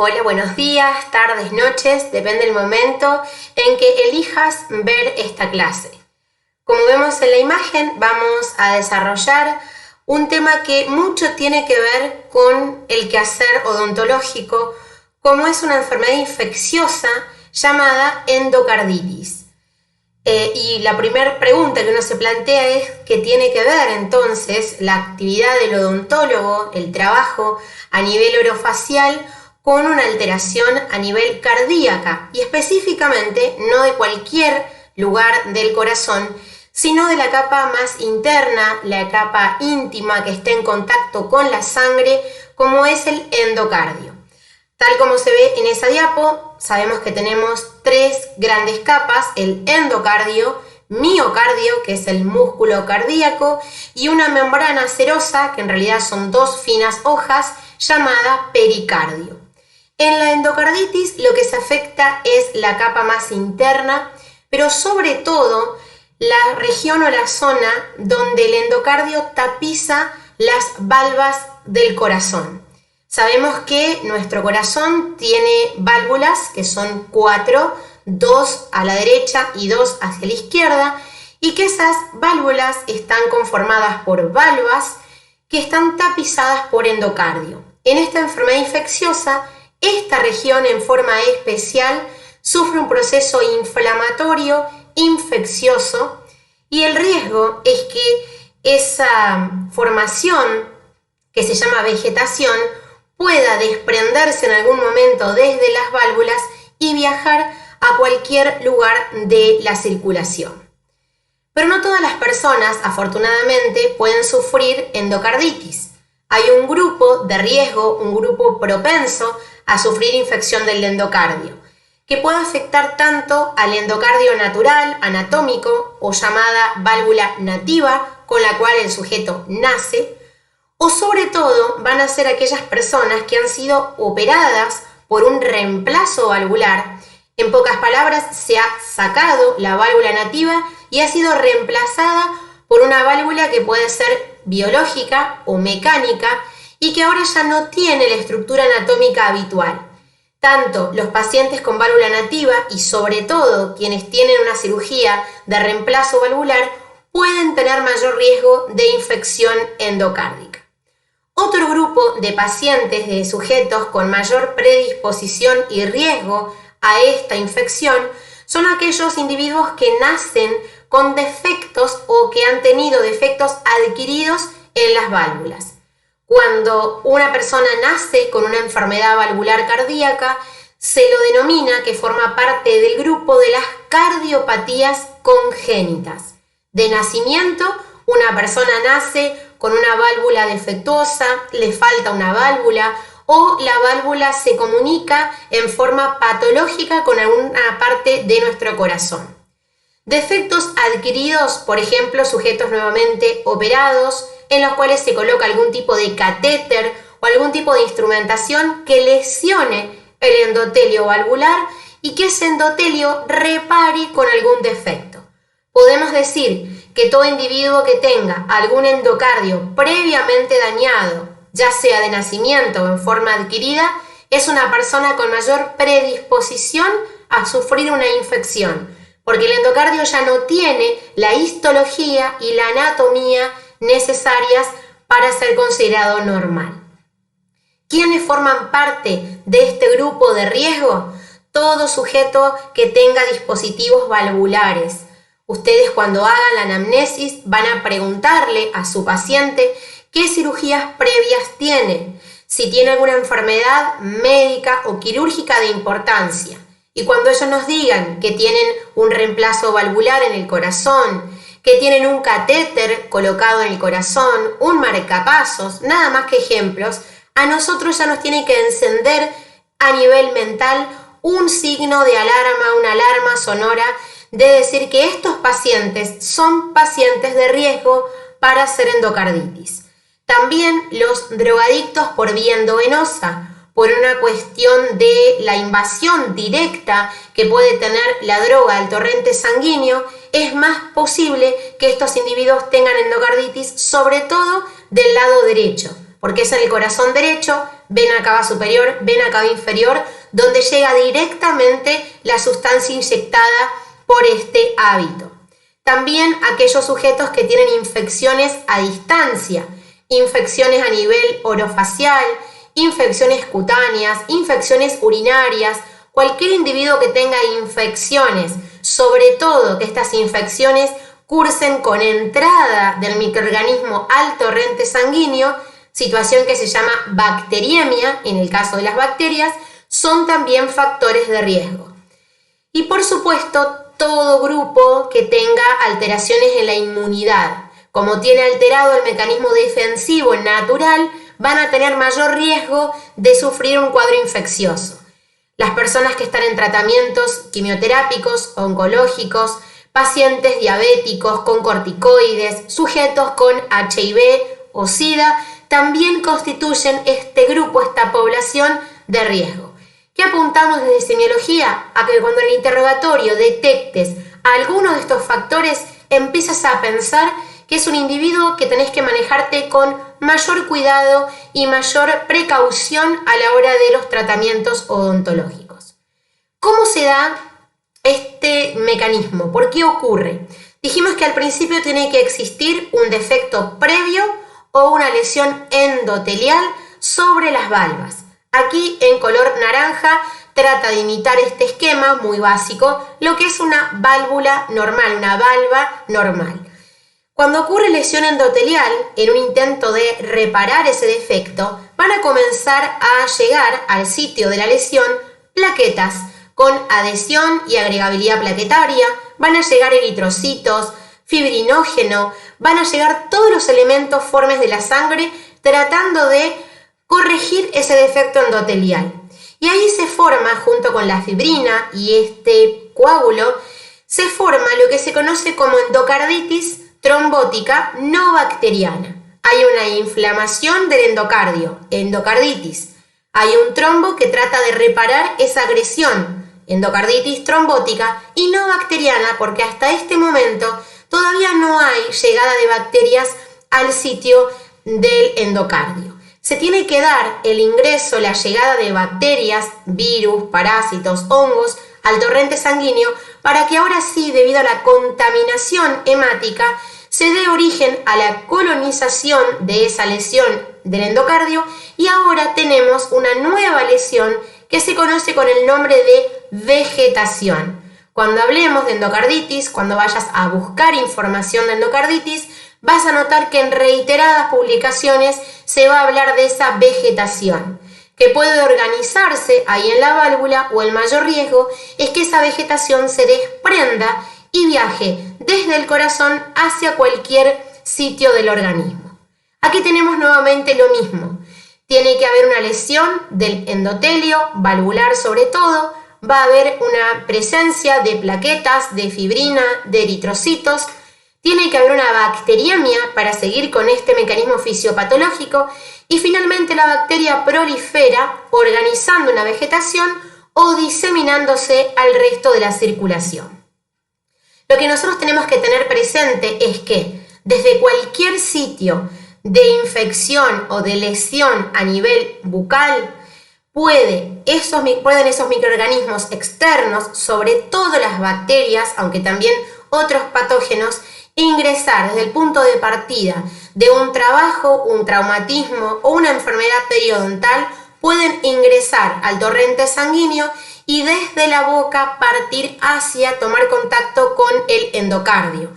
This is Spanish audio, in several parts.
Hola, buenos días, tardes, noches, depende del momento en que elijas ver esta clase. Como vemos en la imagen, vamos a desarrollar un tema que mucho tiene que ver con el quehacer odontológico, como es una enfermedad infecciosa llamada endocarditis. Y la primera pregunta que uno se plantea es ¿qué tiene que ver entonces la actividad del odontólogo, el trabajo a nivel orofacial, con una alteración a nivel cardíaca y específicamente no de cualquier lugar del corazón, sino de la capa más interna, la capa íntima que está en contacto con la sangre, como es el endocardio? Tal como se ve en esa diapo, sabemos que tenemos tres grandes capas: el endocardio, miocardio, que es el músculo cardíaco, y una membrana serosa, que en realidad son dos finas hojas, llamada pericardio. En la endocarditis lo que se afecta es la capa más interna, pero sobre todo la región o la zona donde el endocardio tapiza las valvas del corazón. Sabemos que nuestro corazón tiene válvulas, que son 4, 2 a la derecha y 2 hacia la izquierda, y que esas válvulas están conformadas por valvas que están tapizadas por endocardio. En esta enfermedad infecciosa, esta región en forma especial sufre un proceso inflamatorio infeccioso y el riesgo es que esa formación, que se llama vegetación, pueda desprenderse en algún momento desde las válvulas y viajar a cualquier lugar de la circulación. Pero no todas las personas, afortunadamente, pueden sufrir endocarditis. Hay un grupo de riesgo, un grupo propenso a sufrir infección del endocardio, que puede afectar tanto al endocardio natural, anatómico, o llamada válvula nativa, con la cual el sujeto nace, o sobre todo van a ser aquellas personas que han sido operadas por un reemplazo valvular. En pocas palabras, se ha sacado la válvula nativa y ha sido reemplazada por una válvula que puede ser biológica o mecánica y que ahora ya no tiene la estructura anatómica habitual. Tanto los pacientes con válvula nativa y sobre todo quienes tienen una cirugía de reemplazo valvular pueden tener mayor riesgo de infección endocárdica. Otro grupo de pacientes, de sujetos con mayor predisposición y riesgo a esta infección, son aquellos individuos que nacen con defectos o que han tenido defectos adquiridos en las válvulas. Cuando una persona nace con una enfermedad valvular cardíaca, se lo denomina que forma parte del grupo de las cardiopatías congénitas. De nacimiento, una persona nace con una válvula defectuosa, le falta una válvula, o la válvula se comunica en forma patológica con alguna parte de nuestro corazón. Defectos adquiridos, por ejemplo, sujetos nuevamente operados, en los cuales se coloca algún tipo de catéter o algún tipo de instrumentación que lesione el endotelio valvular y que ese endotelio repare con algún defecto. Podemos decir que todo individuo que tenga algún endocardio previamente dañado, ya sea de nacimiento o en forma adquirida, es una persona con mayor predisposición a sufrir una infección, porque el endocardio ya no tiene la histología y la anatomía necesarias para ser considerado normal. ¿Quiénes forman parte de este grupo de riesgo? Todo sujeto que tenga dispositivos valvulares. Ustedes, cuando hagan la anamnesis, van a preguntarle a su paciente qué cirugías previas tiene, si tiene alguna enfermedad médica o quirúrgica de importancia. Y cuando ellos nos digan que tienen un reemplazo valvular en el corazón, que tienen un catéter colocado en el corazón, un marcapasos, nada más que ejemplos, a nosotros ya nos tiene que encender a nivel mental un signo de alarma, una alarma sonora, de decir que estos pacientes son pacientes de riesgo para hacer endocarditis. También los drogadictos por vía endovenosa, por una cuestión de la invasión directa que puede tener la droga al torrente sanguíneo, es más posible que estos individuos tengan endocarditis, sobre todo del lado derecho, porque es en el corazón derecho vena cava superior, vena cava inferior, donde llega directamente la sustancia inyectada por este hábito. También aquellos sujetos que tienen infecciones a distancia, infecciones a nivel orofacial, infecciones cutáneas, infecciones urinarias, cualquier individuo que tenga infecciones, sobre todo que estas infecciones cursen con entrada del microorganismo al torrente sanguíneo, situación que se llama bacteriemia, en el caso de las bacterias, son también factores de riesgo. Y por supuesto, todo grupo que tenga alteraciones en la inmunidad, como tiene alterado el mecanismo defensivo natural, van a tener mayor riesgo de sufrir un cuadro infeccioso. Las personas que están en tratamientos quimioterápicos, oncológicos, pacientes diabéticos con corticoides, sujetos con HIV o SIDA, también constituyen este grupo, esta población de riesgo. ¿Qué apuntamos desde semiología? A que cuando en el interrogatorio detectes alguno de estos factores, empiezas a pensar que es un individuo que tenés que manejarte con mayor cuidado y mayor precaución a la hora de los tratamientos odontológicos. ¿Cómo se da este mecanismo? ¿Por qué ocurre? Dijimos que al principio tiene que existir un defecto previo o una lesión endotelial sobre las valvas. Aquí en color naranja trata de imitar este esquema muy básico, lo que es una válvula normal, una valva normal. Cuando ocurre lesión endotelial, en un intento de reparar ese defecto, van a comenzar a llegar al sitio de la lesión plaquetas con adhesión y agregabilidad plaquetaria, van a llegar eritrocitos, fibrinógeno, van a llegar todos los elementos formes de la sangre tratando de corregir ese defecto endotelial. Y ahí se forma, junto con la fibrina y este coágulo, se forma lo que se conoce como endocarditis trombótica no bacteriana. Hay una inflamación del endocardio, endocarditis. Hay un trombo que trata de reparar esa agresión, endocarditis trombótica y no bacteriana, porque hasta este momento todavía no hay llegada de bacterias al sitio del endocardio. Se tiene que dar el ingreso, la llegada de bacterias, virus, parásitos, hongos al torrente sanguíneo para que ahora sí, debido a la contaminación hemática, se dé origen a la colonización de esa lesión del endocardio y ahora tenemos una nueva lesión que se conoce con el nombre de vegetación. Cuando hablemos de endocarditis, cuando vayas a buscar información de endocarditis, vas a notar que en reiteradas publicaciones se va a hablar de esa vegetación, que puede organizarse ahí en la válvula, o el mayor riesgo es que esa vegetación se desprenda y viaje desde el corazón hacia cualquier sitio del organismo. Aquí tenemos nuevamente lo mismo. Tiene que haber una lesión del endotelio, valvular sobre todo, va a haber una presencia de plaquetas, de fibrina, de eritrocitos, tiene que haber una bacteriemia para seguir con este mecanismo fisiopatológico y finalmente la bacteria prolifera organizando una vegetación o diseminándose al resto de la circulación. Lo que nosotros tenemos que tener presente es que desde cualquier sitio de infección o de lesión a nivel bucal pueden esos microorganismos externos, sobre todo las bacterias, aunque también otros patógenos, ingresar desde el punto de partida de un trabajo, un traumatismo o una enfermedad periodontal, pueden ingresar al torrente sanguíneo y desde la boca partir hacia tomar contacto con el endocardio.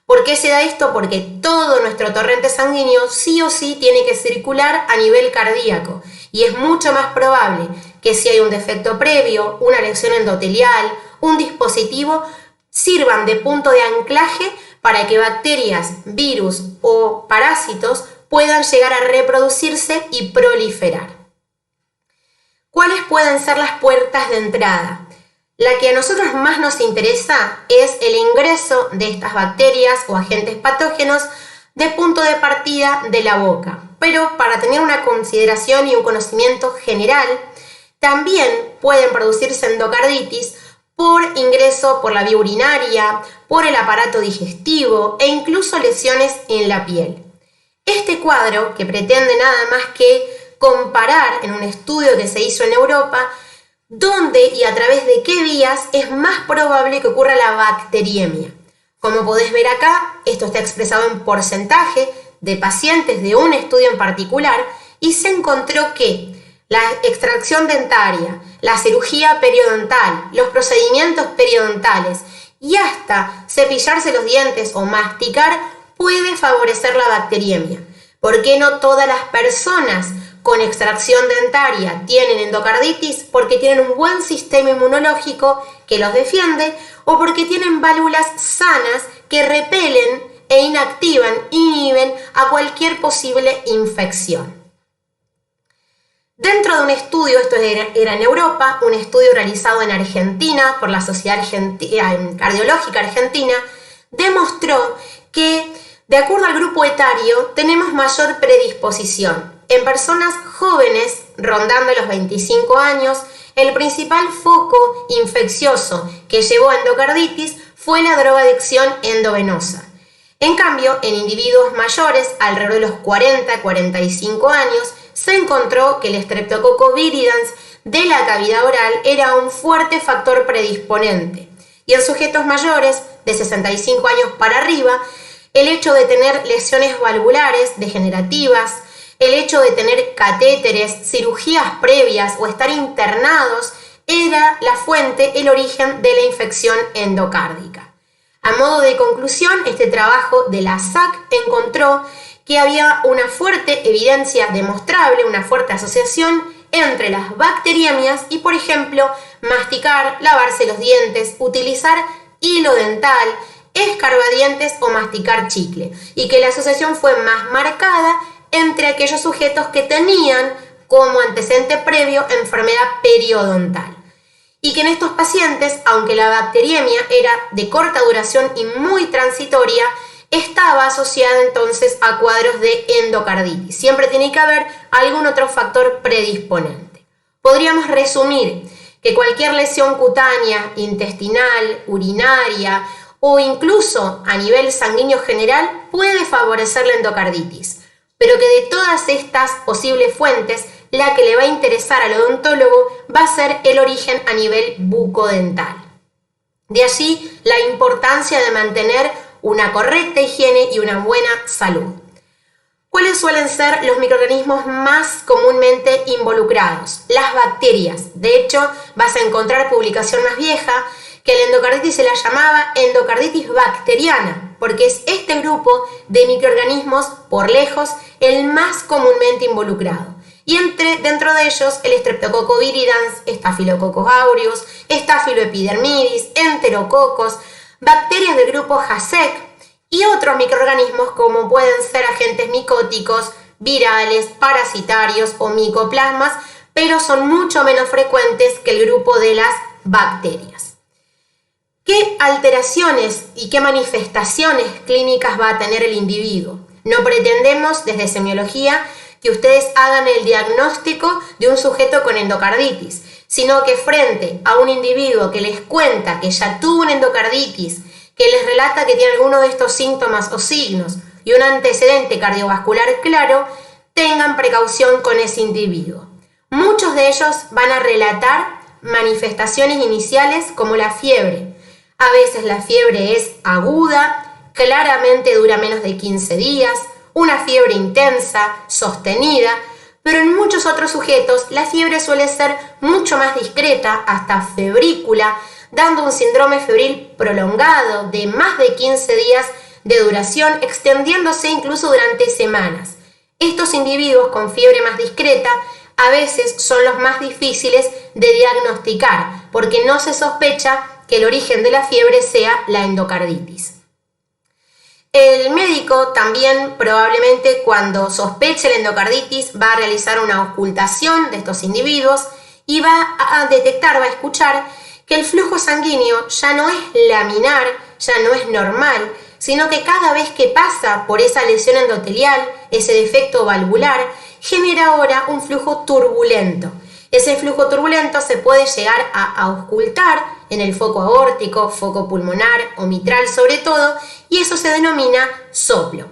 ¿Por qué se da esto? Porque todo nuestro torrente sanguíneo sí o sí tiene que circular a nivel cardíaco y es mucho más probable que si hay un defecto previo, una lesión endotelial, un dispositivo, sirvan de punto de anclaje para que bacterias, virus o parásitos puedan llegar a reproducirse y proliferar. ¿Cuáles pueden ser las puertas de entrada? La que a nosotros más nos interesa es el ingreso de estas bacterias o agentes patógenos de punto de partida de la boca. Pero para tener una consideración y un conocimiento general, también pueden producirse endocarditis por ingreso por la vía urinaria, por el aparato digestivo e incluso lesiones en la piel. Este cuadro, que pretende nada más que comparar en un estudio que se hizo en Europa dónde y a través de qué vías es más probable que ocurra la bacteriemia. Como podés ver acá, esto está expresado en porcentaje de pacientes de un estudio en particular y se encontró que la extracción dentaria, la cirugía periodontal, los procedimientos periodontales y hasta cepillarse los dientes o masticar puede favorecer la bacteriemia. ¿Por qué no todas las personas con extracción dentaria tienen endocarditis? Porque tienen un buen sistema inmunológico que los defiende o porque tienen válvulas sanas que repelen e inhiben a cualquier posible infección. Dentro de un estudio, esto era en Europa, un estudio realizado en Argentina por la Sociedad Cardiológica Argentina, demostró que, de acuerdo al grupo etario, tenemos mayor predisposición. En personas jóvenes, rondando los 25 años, el principal foco infeccioso que llevó a endocarditis fue la drogadicción endovenosa. En cambio, en individuos mayores, alrededor de los 40-45 años, se encontró que el Streptococcus viridans de la cavidad oral era un fuerte factor predisponente. Y en sujetos mayores, de 65 años para arriba, el hecho de tener lesiones valvulares degenerativas, el hecho de tener catéteres, cirugías previas o estar internados era la fuente, el origen de la infección endocárdica. A modo de conclusión, este trabajo de la SAC encontró que había una fuerte evidencia demostrable, una fuerte asociación entre las bacteriemias y, por ejemplo, masticar, lavarse los dientes, utilizar hilo dental, escarbadientes o masticar chicle, y que la asociación fue más marcada entre aquellos sujetos que tenían como antecedente previo enfermedad periodontal. Y que en estos pacientes, aunque la bacteriemia era de corta duración y muy transitoria, estaba asociada entonces a cuadros de endocarditis. Siempre tiene que haber algún otro factor predisponente. Podríamos resumir que cualquier lesión cutánea, intestinal, urinaria o incluso a nivel sanguíneo general puede favorecer la endocarditis, pero que de todas estas posibles fuentes, la que le va a interesar al odontólogo va a ser el origen a nivel bucodental. De allí la importancia de mantener una correcta higiene y una buena salud. ¿Cuáles suelen ser los microorganismos más comúnmente involucrados? Las bacterias. De hecho, vas a encontrar publicación más vieja que la endocarditis se la llamaba endocarditis bacteriana, porque es este grupo de microorganismos, por lejos, el más comúnmente involucrado. Y dentro de ellos, el Streptococcus viridans, Staphylococcus aureus, Staphyloepidermidis, Enterococos, bacterias del grupo JASEC y otros microorganismos como pueden ser agentes micóticos, virales, parasitarios o micoplasmas, pero son mucho menos frecuentes que el grupo de las bacterias. ¿Qué alteraciones y qué manifestaciones clínicas va a tener el individuo? No pretendemos desde semiología que ustedes hagan el diagnóstico de un sujeto con endocarditis, sino que frente a un individuo que les cuenta que ya tuvo una endocarditis, que les relata que tiene alguno de estos síntomas o signos y un antecedente cardiovascular claro, tengan precaución con ese individuo. Muchos de ellos van a relatar manifestaciones iniciales como la fiebre. A veces la fiebre es aguda, claramente dura menos de 15 días, una fiebre intensa, sostenida, pero en muchos otros sujetos la fiebre suele ser mucho más discreta, hasta febrícula, dando un síndrome febril prolongado de más de 15 días de duración, extendiéndose incluso durante semanas. Estos individuos con fiebre más discreta a veces son los más difíciles de diagnosticar, porque no se sospecha que el origen de la fiebre sea la endocarditis. El médico también probablemente cuando sospeche la endocarditis va a realizar una auscultación de estos individuos y va a detectar, va a escuchar que el flujo sanguíneo ya no es laminar, ya no es normal, sino que cada vez que pasa por esa lesión endotelial, ese defecto valvular, genera ahora un flujo turbulento. Ese flujo turbulento se puede llegar a auscultar en el foco aórtico, foco pulmonar o mitral sobre todo, y eso se denomina soplo.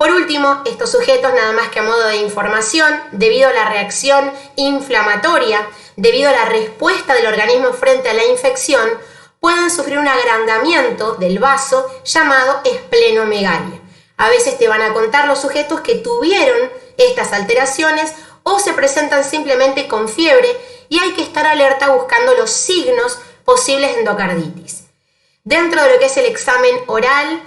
Por último, estos sujetos, nada más que a modo de información, debido a la reacción inflamatoria, debido a la respuesta del organismo frente a la infección, pueden sufrir un agrandamiento del vaso llamado esplenomegalia. A veces te van a contar los sujetos que tuvieron estas alteraciones o se presentan simplemente con fiebre y hay que estar alerta buscando los signos posibles de endocarditis. Dentro de lo que es el examen oral,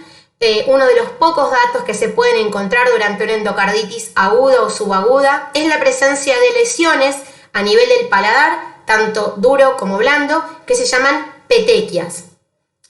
uno de los pocos datos que se pueden encontrar durante una endocarditis aguda o subaguda es la presencia de lesiones a nivel del paladar, tanto duro como blando, que se llaman petequias.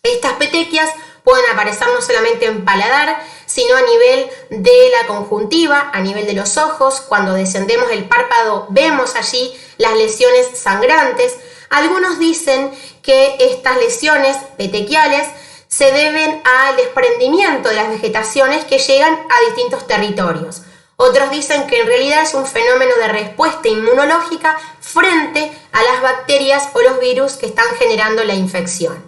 Estas petequias pueden aparecer no solamente en paladar, sino a nivel de la conjuntiva, a nivel de los ojos. Cuando descendemos el párpado vemos allí las lesiones sangrantes. Algunos dicen que estas lesiones petequiales se deben al desprendimiento de las vegetaciones que llegan a distintos territorios. Otros dicen que en realidad es un fenómeno de respuesta inmunológica frente a las bacterias o los virus que están generando la infección.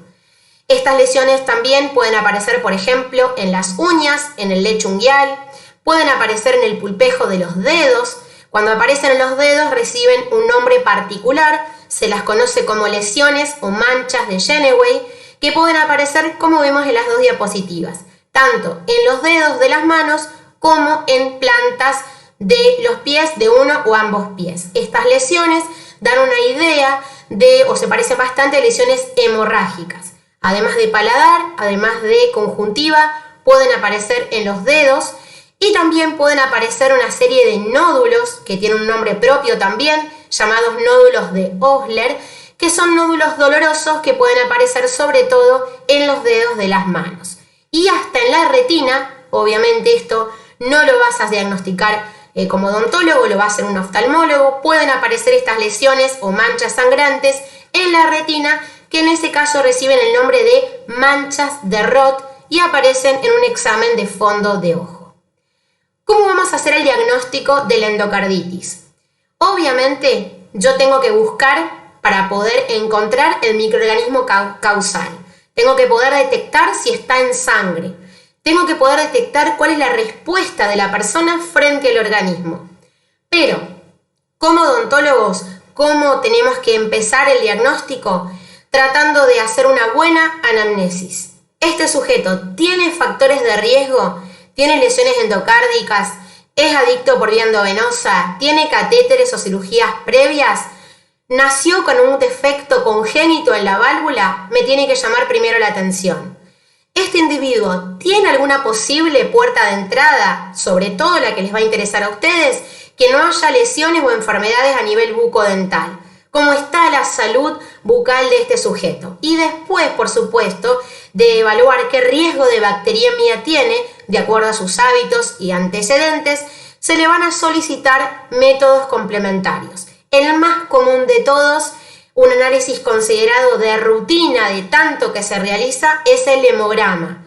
Estas lesiones también pueden aparecer, por ejemplo, en las uñas, en el lecho unguial, pueden aparecer en el pulpejo de los dedos. Cuando aparecen en los dedos reciben un nombre particular, se las conoce como lesiones o manchas de Jenneway, que pueden aparecer como vemos en las dos diapositivas, tanto en los dedos de las manos como en plantas de los pies de uno o ambos pies. Estas lesiones dan una idea de, o se parecen bastante a lesiones hemorrágicas. Además de paladar, además de conjuntiva, pueden aparecer en los dedos y también pueden aparecer una serie de nódulos que tienen un nombre propio también, llamados nódulos de Osler, que son nódulos dolorosos que pueden aparecer sobre todo en los dedos de las manos. Y hasta en la retina, obviamente esto no lo vas a diagnosticar como odontólogo, lo va a hacer un oftalmólogo, pueden aparecer estas lesiones o manchas sangrantes en la retina, que en ese caso reciben el nombre de manchas de Roth y aparecen en un examen de fondo de ojo. ¿Cómo vamos a hacer el diagnóstico de la endocarditis? Obviamente yo tengo que buscar para poder encontrar el microorganismo causal. Tengo que poder detectar si está en sangre. Tengo que poder detectar cuál es la respuesta de la persona frente al organismo. Pero, como odontólogos, ¿cómo tenemos que empezar el diagnóstico? Tratando de hacer una buena anamnesis. ¿Este sujeto tiene factores de riesgo? ¿Tiene lesiones endocárdicas? ¿Es adicto por vía endovenosa? ¿Tiene catéteres o cirugías previas? ¿Nació con un defecto congénito en la válvula? Me tiene que llamar primero la atención. ¿Este individuo tiene alguna posible puerta de entrada, sobre todo la que les va a interesar a ustedes, que no haya lesiones o enfermedades a nivel bucodental? ¿Cómo está la salud bucal de este sujeto? Y después, por supuesto, de evaluar qué riesgo de bacteriemia tiene, de acuerdo a sus hábitos y antecedentes, se le van a solicitar métodos complementarios. El más común de todos, un análisis considerado de rutina de tanto que se realiza, es el hemograma.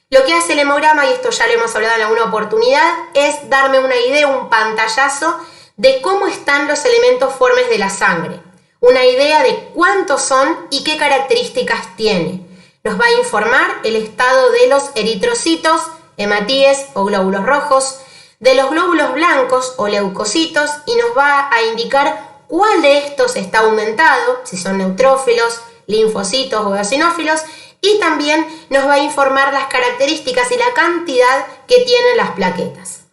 Lo que hace el hemograma, y esto ya lo hemos hablado en alguna oportunidad, es darme una idea, un pantallazo de cómo están los elementos formes de la sangre. Una idea de cuántos son y qué características tiene. Nos va a informar el estado de los eritrocitos, hematíes o glóbulos rojos, de los glóbulos blancos o leucocitos y nos va a indicar cuál de estos está aumentado, si son neutrófilos, linfocitos o eosinófilos, y también nos va a informar las características y la cantidad que tienen las plaquetas.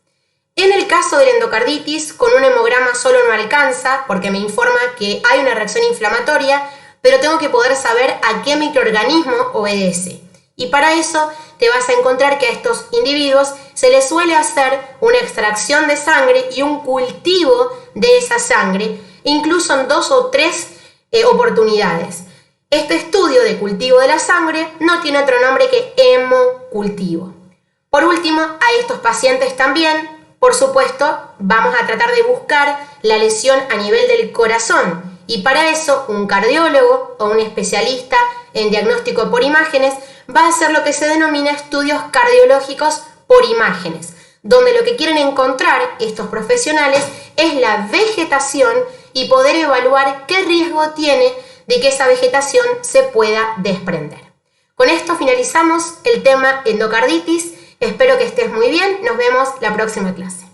En el caso de la endocarditis, con un hemograma solo no alcanza porque me informa que hay una reacción inflamatoria, pero tengo que poder saber a qué microorganismo obedece. Y para eso te vas a encontrar que a estos individuos se les suele hacer una extracción de sangre y un cultivo de esa sangre, incluso en 2 o 3 oportunidades. Este estudio de cultivo de la sangre no tiene otro nombre que hemocultivo. Por último, a estos pacientes también, por supuesto, vamos a tratar de buscar la lesión a nivel del corazón y para eso un cardiólogo o un especialista en diagnóstico por imágenes va a hacer lo que se denomina estudios cardiológicos por imágenes, donde lo que quieren encontrar estos profesionales es la vegetación y poder evaluar qué riesgo tiene de que esa vegetación se pueda desprender. Con esto finalizamos el tema endocarditis. Espero que estés muy bien. Nos vemos la próxima clase.